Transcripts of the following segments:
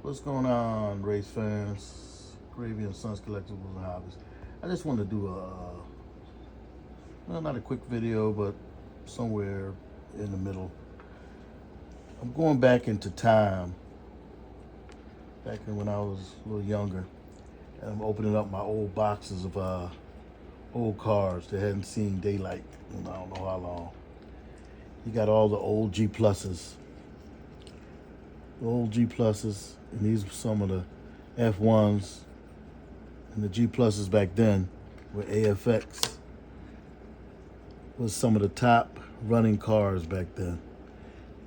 What's going on, race fans, Gravy and Sons Collectibles and Hobbies? I just wanted to do well, not a quick video, but somewhere in the middle. I'm going back into time, back when I was a little younger, and I'm opening up my old boxes of old cars that hadn't seen daylight in I don't know how long. You got all the old G pluses. The old G pluses, and these were some of the F1s, and the G pluses back then were AFX. Was some of the top running cars back then.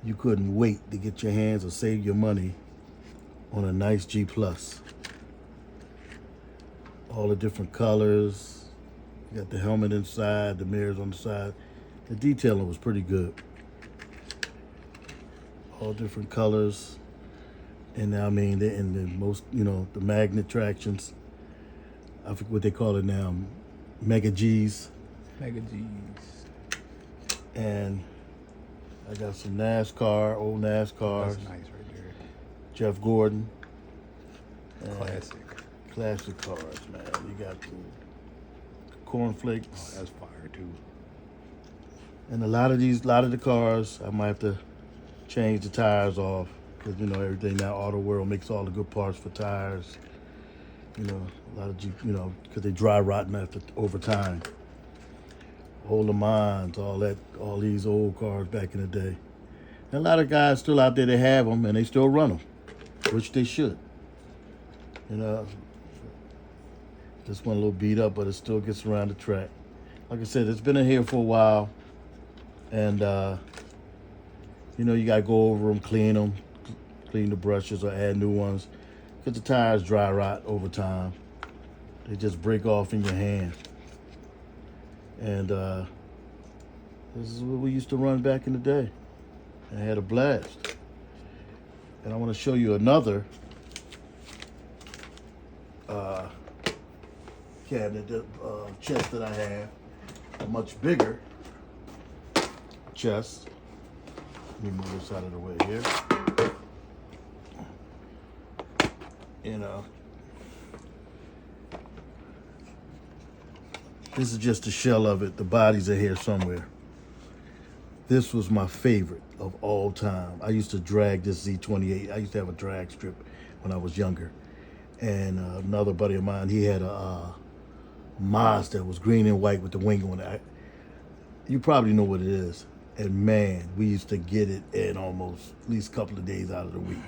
You couldn't wait to get your hands or save your money on a nice G plus. All the different colors. You got the helmet inside, the mirrors on the side. The detailing was pretty good. All different colors. And I mean, they're in the most, the magnet tractions. I forget what they call it now. Mega G's. Mega G's. And I got some NASCAR, old NASCARs. That's nice right there. Jeff Gordon. Classic. Classic cars, man. You got the cornflakes. Oh, that's fire too. And a lot of the cars, I might have to change the tires off. Because, everything now, Auto World makes all the good parts for tires. A lot of Jeep, because they dry rotten over time. Old Le Mans, all these old cars back in the day. And a lot of guys still out there that have them, and they still run them, which they should. This one a little beat up, but it still gets around the track. Like I said, it's been in here for a while. And, you got to go over them, clean the brushes or add new ones, because the tires dry rot over time. They just break off in your hand. And this is what we used to run back in the day. I had a blast. And I want to show you another cabinet, chest that I have, a much bigger chest. Let me move this out of the way here. This is just a shell of it. The bodies are here somewhere. This was my favorite of all time. I used to drag this Z28. I used to have a drag strip when I was younger. And another buddy of mine, he had a Mazda that was green and white with the wing on it. You probably know what it is. And man, we used to get it in almost at least a couple of days out of the week.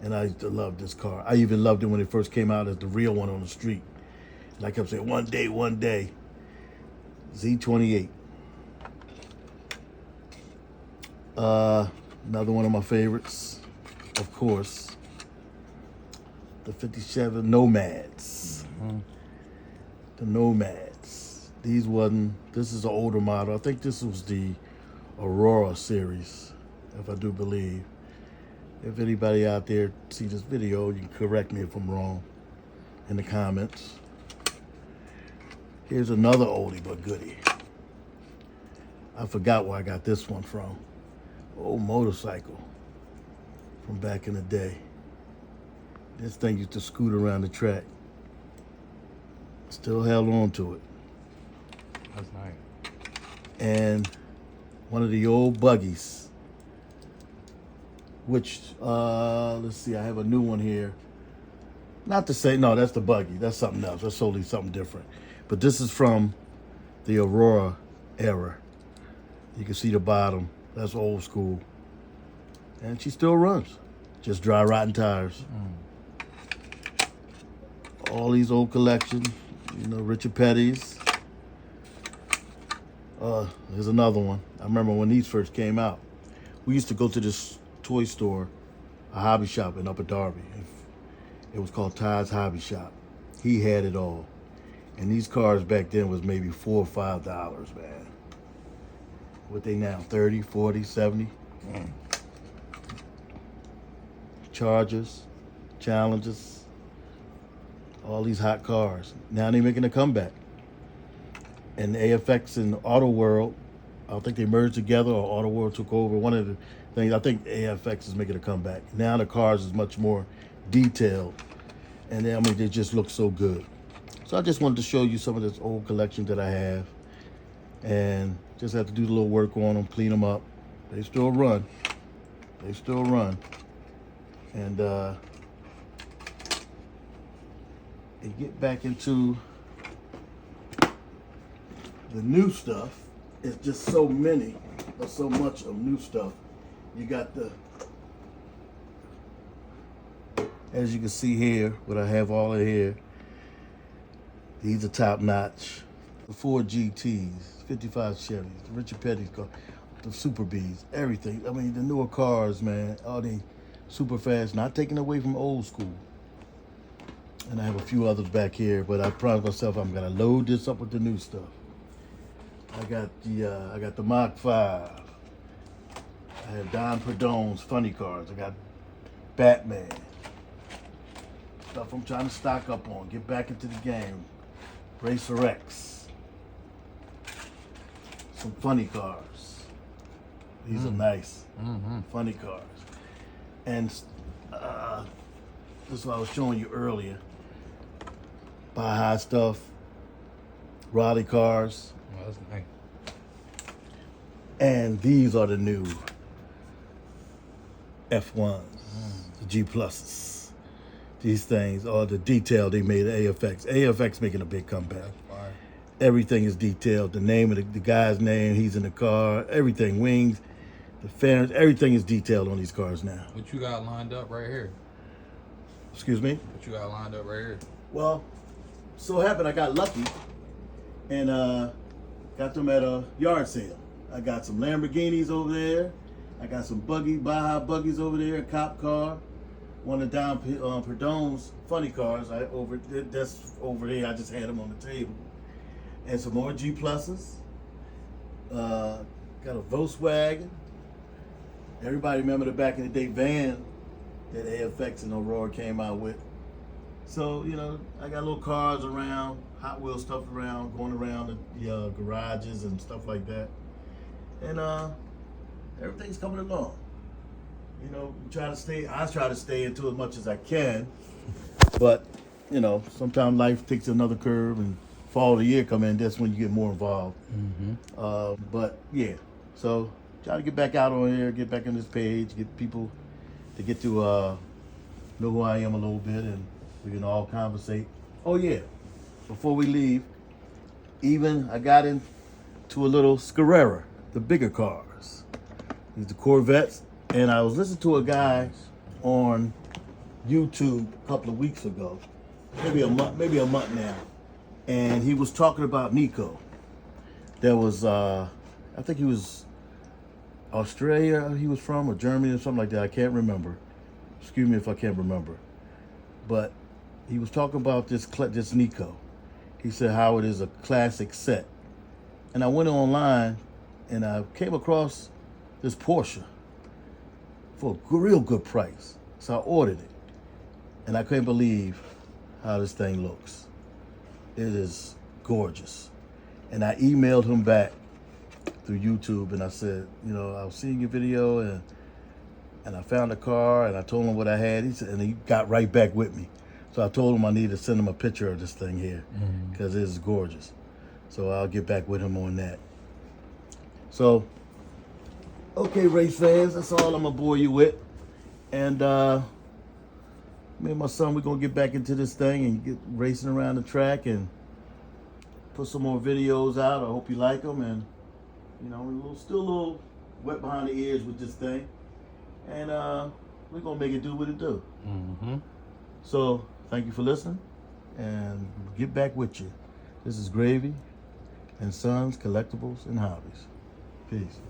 And I used to love this car. I even loved it when it first came out as the real one on the street. And I kept saying, one day, Z28. Another one of my favorites, of course, the 57 Nomads. Mm-hmm. The Nomads. This is an older model. I think this was the Aurora series, if I do believe. If anybody out there see this video, you can correct me if I'm wrong in the comments. Here's another oldie but goodie. I forgot where I got this one from. Old motorcycle from back in the day. This thing used to scoot around the track. Still held on to it. That's nice. And one of the old buggies, which, let's see, I have a new one here. Not to say, no, that's the buggy. That's something else. That's totally something different. But this is from the Aurora era. You can see the bottom. That's old school. And she still runs. Just dry, rotten tires. All these old collections, Richard Petty's. Here's another one. I remember when these first came out. We used to go to this toy store, a hobby shop in Upper Darby. It was called Todd's Hobby Shop. He had it all. And these cars back then was maybe $4 or $5, man. What they now, 30, 40, 70? Chargers, Challengers, all these hot cars. Now they're making a comeback. And AFX and Auto World, I think they merged together, or Auto World took over. One of the things, I think AFX is making a comeback. Now the cars is much more detailed. And I mean, they just look so good. So I just wanted to show you some of this old collection that I have. And just have to do a little work on them, clean them up. They still run. They still run. And get back into the new stuff. It's just so many, or so much of new stuff. You got the, as you can see here, what I have all in here, these are top notch. The Ford GTs, 55 Chevys, the Richard Petty's car, the Super Bs, everything. I mean, the newer cars, man, all they super fast, not taking away from old school. And I have a few others back here, but I promised myself I'm gonna load this up with the new stuff. I got the Mach 5. I have Don Perdone's funny cars. I got Batman. Stuff I'm trying to stock up on, get back into the game. Racer X. Some funny cars. These are nice. Funny cars. And this is what I was showing you earlier. Buy high stuff. Raleigh cars. Oh, that's nice. And these are the new F1s, the G pluses. These things are the detail they made at AFX. AFX making a big comeback. Fire. Everything is detailed. The name of the guy's name, he's in the car, everything, wings, the fenders, everything is detailed on these cars now. What you got lined up right here? Excuse me? What you got lined up right here? Well, so happened I got lucky and got them at a yard sale. I got some Lamborghinis over there. I got some Baja buggies over there, a cop car. One of Don Perdone's funny cars. That's over there. I just had them on the table. And some more G pluses. Got a Volkswagen. Everybody remember the back in the day van that AFX and Aurora came out with. So, you know, I got little cars around, Hot Wheels stuff around, going around the garages and stuff like that. And everything's coming along. You know, I try to stay into as much as I can. But, you know, sometimes life takes another curve and fall of the year come in, that's when you get more involved. But yeah, so try to get back out on here, get back on this page, get people to get to know who I am a little bit, and we can all conversate. Oh yeah, before we leave, even I got into a little Carrera, the bigger cars. These the Corvettes, and I was listening to a guy on YouTube a couple of weeks ago, maybe a month now, and he was talking about Nico. There was, I think he was Australia he was from, or Germany or something like that. I can't remember. Excuse me if I can't remember. But he was talking about this Nico. He said how it is a classic set. And I went online and I came across this Porsche for a real good price. So I ordered it. And I couldn't believe how this thing looks. It is gorgeous. And I emailed him back through YouTube and I said, you know, I was seeing your video and I found a car and I told him what I had. He said, and he got right back with me. So I told him I need to send him a picture of this thing here because it is gorgeous. So I'll get back with him on that. So, okay, race fans, that's all I'm gonna bore you with. And me and my son, we're gonna get back into this thing and get racing around the track and put some more videos out. I hope you like them. And you know, we're still a little wet behind the ears with this thing. And we're gonna make it do what it do. So thank you for listening, and get back with you. This is Gravy and Sons Collectibles and Hobbies. Peace.